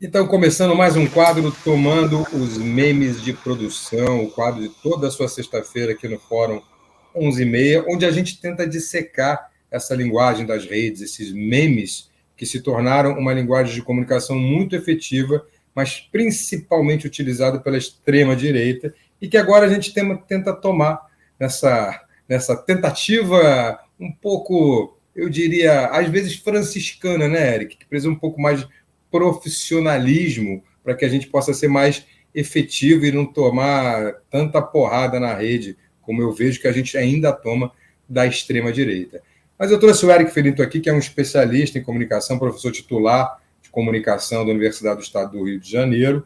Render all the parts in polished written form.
Então, começando mais um quadro, tomando os memes de produção, o quadro de toda a sua sexta-feira aqui no Fórum 11h30, onde a gente tenta dissecar essa linguagem das redes, esses memes que se tornaram uma linguagem de comunicação muito efetiva, mas principalmente utilizada pela extrema-direita, e que agora a gente tenta tomar nessa tentativa um pouco, eu diria, às vezes franciscana, né, Eric? Que precisa um pouco mais de profissionalismo para que a gente possa ser mais efetivo e não tomar tanta porrada na rede, como eu vejo que a gente ainda toma da extrema-direita. Mas eu trouxe o Eric Felinto aqui, que é um especialista em comunicação, professor titular de comunicação da Universidade do Estado do Rio de Janeiro,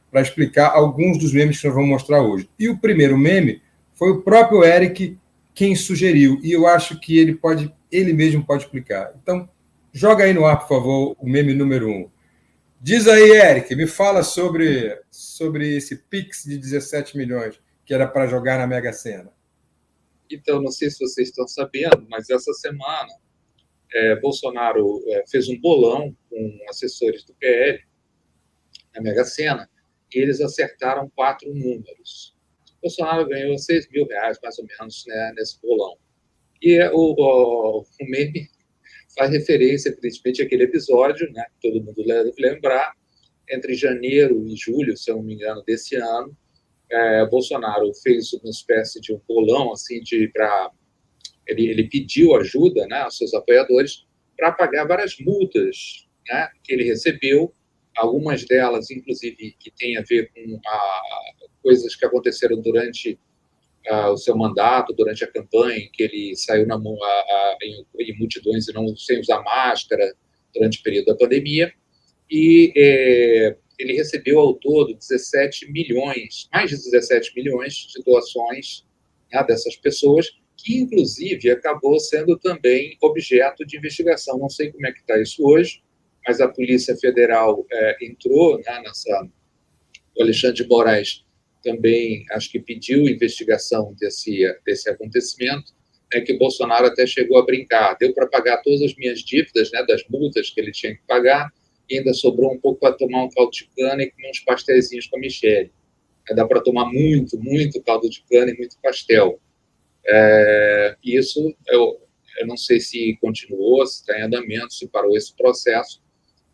para explicar alguns dos memes que nós vamos mostrar hoje. E o primeiro meme foi o próprio Eric quem sugeriu, e eu acho que ele mesmo pode explicar. Então, joga aí no ar, por favor, o meme número 1. Diz aí, Eric, me fala sobre esse Pix de 17 milhões que era para jogar na Mega Sena. Então, não sei se vocês estão sabendo, mas essa semana Bolsonaro fez um bolão com assessores do PL na Mega Sena e eles acertaram 4 números. Bolsonaro ganhou R$6.000, mais ou menos, né, nesse bolão. E o meme faz referência, evidentemente, àquele episódio, né, que todo mundo deve lembrar, entre janeiro e julho, se eu não me engano, desse ano. Bolsonaro fez uma espécie de um bolão, assim, ele pediu ajuda, né, aos seus apoiadores para pagar várias multas, né, que ele recebeu, algumas delas, inclusive, que têm a ver com coisas que aconteceram durante o seu mandato, durante a campanha, em que ele saiu em multidões e não sem usar máscara durante o período da pandemia, e ele recebeu ao todo 17 milhões, mais de 17 milhões de doações, né, dessas pessoas, que inclusive acabou sendo também objeto de investigação. Não sei como é que está isso hoje, mas a Polícia Federal entrou, né, o Alexandre de Moraes também, acho que pediu investigação desse acontecimento, né, que Bolsonaro até chegou a brincar. Deu para pagar todas as minhas dívidas, né, das multas que ele tinha que pagar, e ainda sobrou um pouco para tomar um caldo de cana e comer uns pastelzinhos com a Michelle. Dá para tomar muito, muito caldo de cana e muito pastel. Isso, eu não sei se continuou, se está em andamento, se parou esse processo,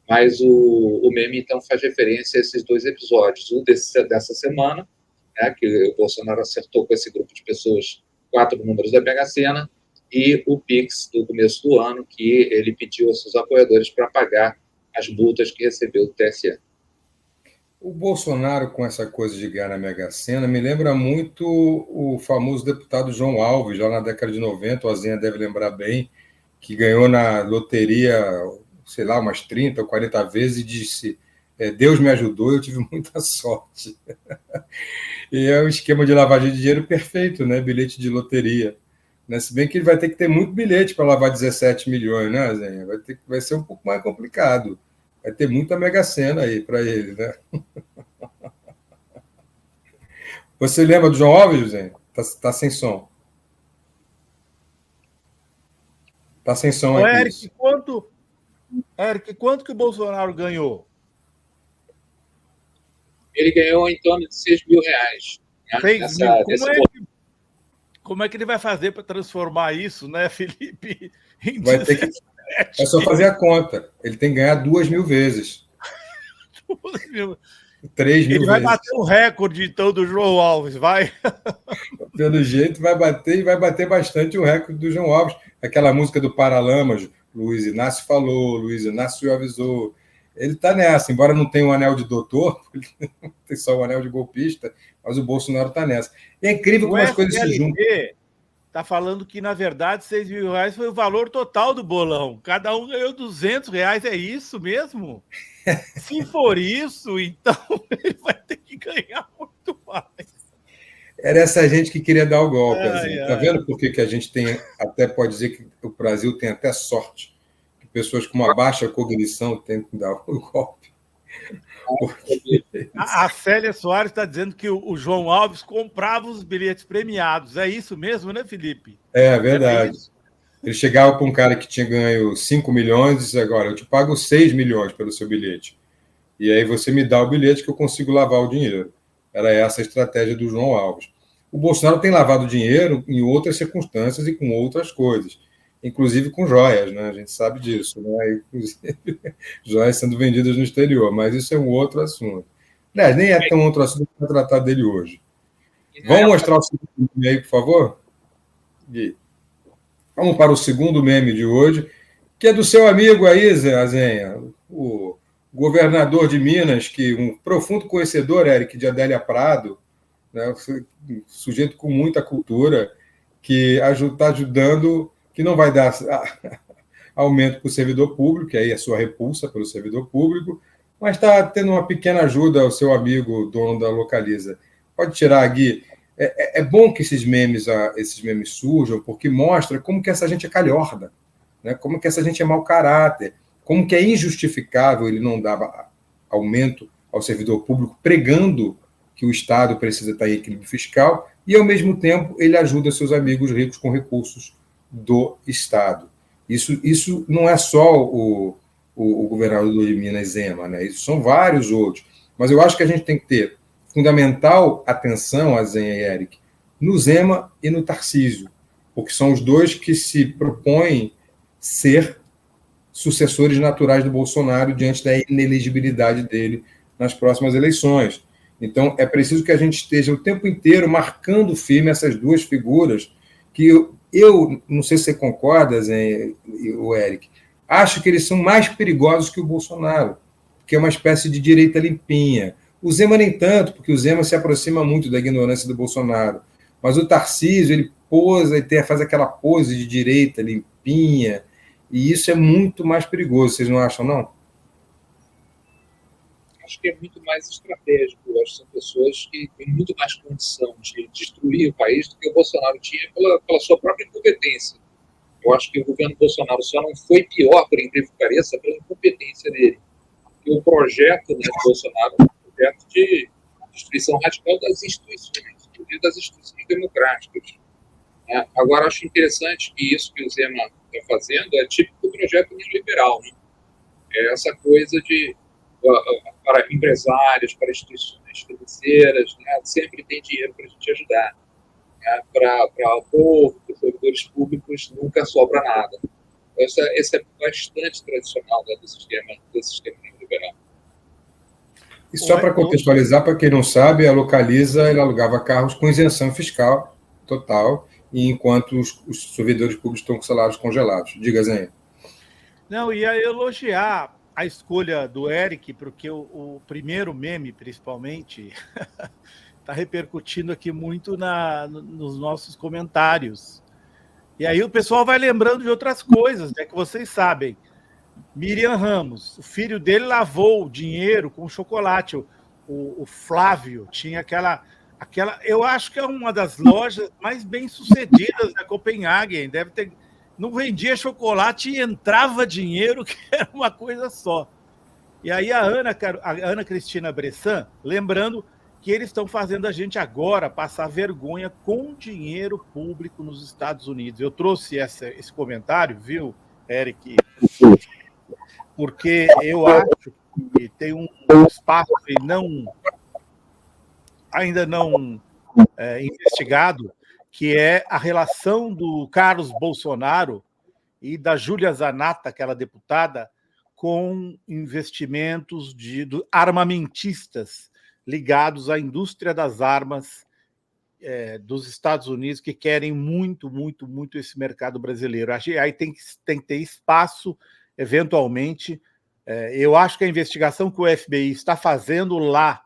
mas o meme, então, faz referência a esses 2 episódios. Um dessa semana, né, que o Bolsonaro acertou com esse grupo de pessoas 4 números da Mega Sena, e o Pix do começo do ano, que ele pediu aos seus apoiadores para pagar as multas que recebeu do TSE. O Bolsonaro, com essa coisa de ganhar na Mega Sena, me lembra muito o famoso deputado João Alves, já na década de 90, o Azinha deve lembrar bem, que ganhou na loteria, sei lá, umas 30 ou 40 vezes e disse: Deus me ajudou, eu tive muita sorte. E é um esquema de lavagem de dinheiro perfeito, né? Bilhete de loteria. Né? Se bem que ele vai ter que ter muito bilhete para lavar 17 milhões, né, Zenha? Vai ser um pouco mais complicado. Vai ter muita Mega Sena aí para ele, né? Você lembra do João Alves, Zenha? Tá sem som. Tá sem som aqui. Eric, quanto que o Bolsonaro ganhou? Ele ganhou em torno de R$6.000. Né? Como é que ele vai fazer para transformar isso, né, Felipe? É só fazer a conta. Ele tem que ganhar 2.000 vezes. 3.000 vezes. Ele vai bater o recorde, então, do João Alves, vai? Pelo jeito, vai bater, e vai bater bastante o recorde do João Alves. Aquela música do Paralamas, Luiz Inácio falou, Luiz Inácio avisou. Ele está nessa, embora não tenha um anel de doutor, tem só um anel de golpista, mas o Bolsonaro está nessa. É incrível como as coisas se juntam. Está falando que, na verdade, R$6.000 foi o valor total do bolão. Cada um ganhou R$200, é isso mesmo? Se for isso, então ele vai ter que ganhar muito mais. Era essa gente que queria dar o golpe. Está vendo por que a gente tem, até pode dizer que o Brasil tem até sorte? Que pessoas com uma baixa cognição tentam dar o golpe. A Célia Soares está dizendo que o João Alves comprava os bilhetes premiados. É isso mesmo, né, Felipe? É verdade. Ele chegava para um cara que tinha ganho 5 milhões e disse: agora, eu te pago 6 milhões pelo seu bilhete. e aí você me dá o bilhete que eu consigo lavar o dinheiro. Era essa a estratégia do João Alves. O Bolsonaro tem lavado dinheiro em outras circunstâncias e com outras coisas, inclusive com joias, né? A gente sabe disso, né? Inclusive, joias sendo vendidas no exterior, mas isso é um outro assunto. Aliás, nem é tão outro assunto para tratar dele hoje. Vamos mostrar o segundo meme aí, por favor? Gui. Vamos para o segundo meme de hoje, que é do seu amigo aí, Zé Azenha, o governador de Minas, que um profundo conhecedor, Eric, de Adélia Prado, né, um sujeito com muita cultura, que está ajudando, que não vai dar aumento para o servidor público, que aí é a sua repulsa pelo servidor público, mas está tendo uma pequena ajuda ao seu amigo, dono da Localiza. Pode tirar, Gui. É bom que esses memes surjam, porque mostra como que essa gente é calhorda, né? Como que essa gente é mau caráter, como que é injustificável ele não dar aumento ao servidor público, pregando que o Estado precisa estar em equilíbrio fiscal, e, ao mesmo tempo, ele ajuda seus amigos ricos com recursos do Estado. Isso não é só o governador de Minas Zema, né? Isso são vários outros. Mas eu acho que a gente tem que ter fundamental atenção, Azenha e Eric, no Zema e no Tarcísio, porque são os dois que se propõem ser sucessores naturais do Bolsonaro diante da inelegibilidade dele nas próximas eleições. Então, é preciso que a gente esteja o tempo inteiro marcando firme essas duas figuras que eu não sei se você concorda, Zé, o Eric, acho que eles são mais perigosos que o Bolsonaro, que é uma espécie de direita limpinha. O Zema nem tanto, porque o Zema se aproxima muito da ignorância do Bolsonaro. Mas o Tarcísio, ele posa e faz aquela pose de direita limpinha, e isso é muito mais perigoso, vocês não acham, não? Acho que é muito mais estratégico. Eu acho que são pessoas que têm muito mais condição de destruir o país do que o Bolsonaro tinha pela sua própria incompetência. Eu acho que o governo Bolsonaro só não foi pior, por incrível que pareça, pela incompetência dele. E o projeto, né, de Bolsonaro é um projeto de destruição radical das instituições, inclusive das instituições democráticas. Agora, acho interessante que isso que o Zema está fazendo é típico do projeto neoliberal, né? É essa coisa de para empresários, para instituições financeiras, né? Sempre tem dinheiro para a gente ajudar. Né? Para o povo, para os servidores públicos, nunca sobra nada. Esse é bastante tradicional, né, do sistema neoliberal. E só para contextualizar, para quem não sabe, a Localiza ele alugava carros com isenção fiscal total, e enquanto os servidores públicos estão com salários congelados. Diga, Zenha. Não, ia elogiar a escolha do Eric, porque o primeiro meme, principalmente, está repercutindo aqui muito nos nossos comentários. E aí o pessoal vai lembrando de outras coisas, né, que vocês sabem. Miriam Ramos, o filho dele lavou o dinheiro com chocolate. O Flávio tinha aquela... Eu acho que é uma das lojas mais bem-sucedidas da Copenhagen. Deve ter... Não vendia chocolate e entrava dinheiro, que era uma coisa só. E aí a Ana Cristina Bressan, lembrando que eles estão fazendo a gente agora passar vergonha com dinheiro público nos Estados Unidos. Eu trouxe esse comentário, viu, Eric? Porque eu acho que tem um espaço ainda não investigado, que é a relação do Carlos Bolsonaro e da Júlia Zanatta, aquela deputada, com investimentos armamentistas ligados à indústria das armas dos Estados Unidos, que querem muito, muito, muito esse mercado brasileiro. Aí tem que ter espaço, eventualmente. Eu acho que a investigação que o FBI está fazendo lá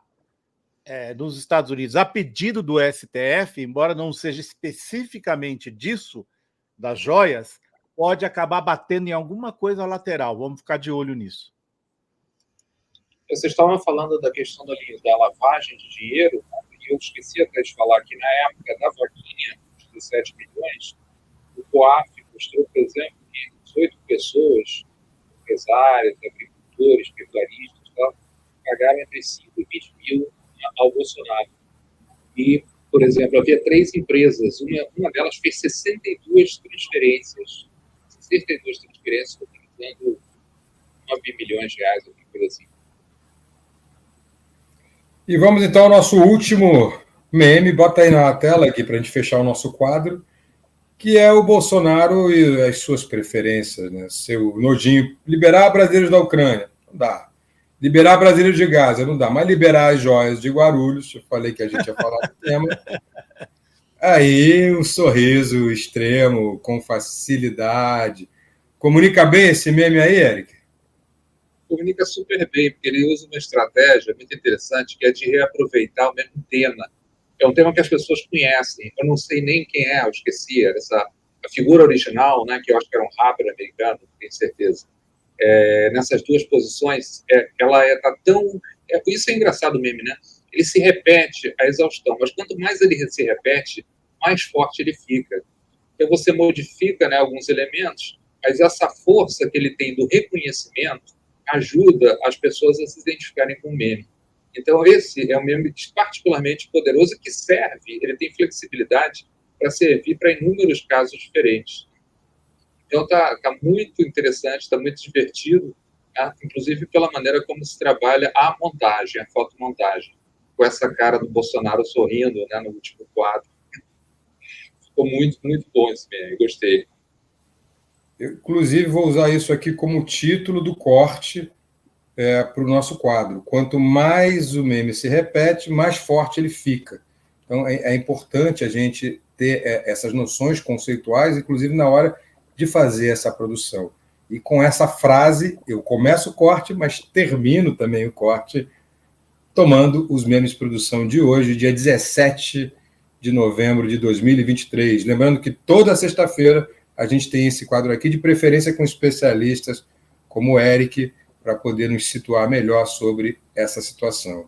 nos Estados Unidos, a pedido do STF, embora não seja especificamente disso, das joias, pode acabar batendo em alguma coisa lateral. Vamos ficar de olho nisso. Vocês estavam falando da questão da lavagem de dinheiro, né? E eu esqueci até de falar que na época da vaquinha, dos 17 milhões, o COAF mostrou, por exemplo, que 18 pessoas, empresários, agricultores, pecuaristas, pagaram entre 5 e 20 mil ao Bolsonaro. E, por exemplo, havia 3 empresas, uma delas fez 62 transferências, utilizando 9 milhões de reais, alguma coisa assim. E vamos então ao nosso último meme, bota aí na tela aqui para a gente fechar o nosso quadro, que é o Bolsonaro e as suas preferências, né? Seu nojinho, liberar brasileiros da Ucrânia, não dá. Liberar brasileiros de Gaza, não dá. Mas liberar as joias de Guarulhos, eu falei que a gente ia falar do tema. Aí um sorriso extremo, com facilidade. Comunica bem esse meme aí, Eric? Comunica super bem, porque ele usa uma estratégia muito interessante, que é de reaproveitar o mesmo tema. É um tema que as pessoas conhecem. Eu não sei nem quem é, eu esqueci. A figura original, né, que eu acho que era um rapper americano, não tenho certeza. Nessas duas posições, ela está tão... isso é engraçado o meme, né? Ele se repete a exaustão, mas quanto mais ele se repete, mais forte ele fica. Então você modifica, né, alguns elementos, mas essa força que ele tem do reconhecimento ajuda as pessoas a se identificarem com o meme. Então esse é um meme particularmente poderoso que serve, ele tem flexibilidade para servir para inúmeros casos diferentes. Então tá muito interessante, está muito divertido, tá? Inclusive pela maneira como se trabalha a montagem, a fotomontagem, com essa cara do Bolsonaro sorrindo, né, no último quadro. Ficou muito, muito bom esse meme, gostei. Eu, inclusive, vou usar isso aqui como título do corte para o nosso quadro. Quanto mais o meme se repete, mais forte ele fica. Então, é importante a gente ter essas noções conceituais, inclusive na hora de fazer essa produção. E com essa frase, eu começo o corte, mas termino também o corte, tomando os memes de produção de hoje, dia 17 de novembro de 2023. Lembrando que toda sexta-feira a gente tem esse quadro aqui, de preferência com especialistas como o Eric, para poder nos situar melhor sobre essa situação.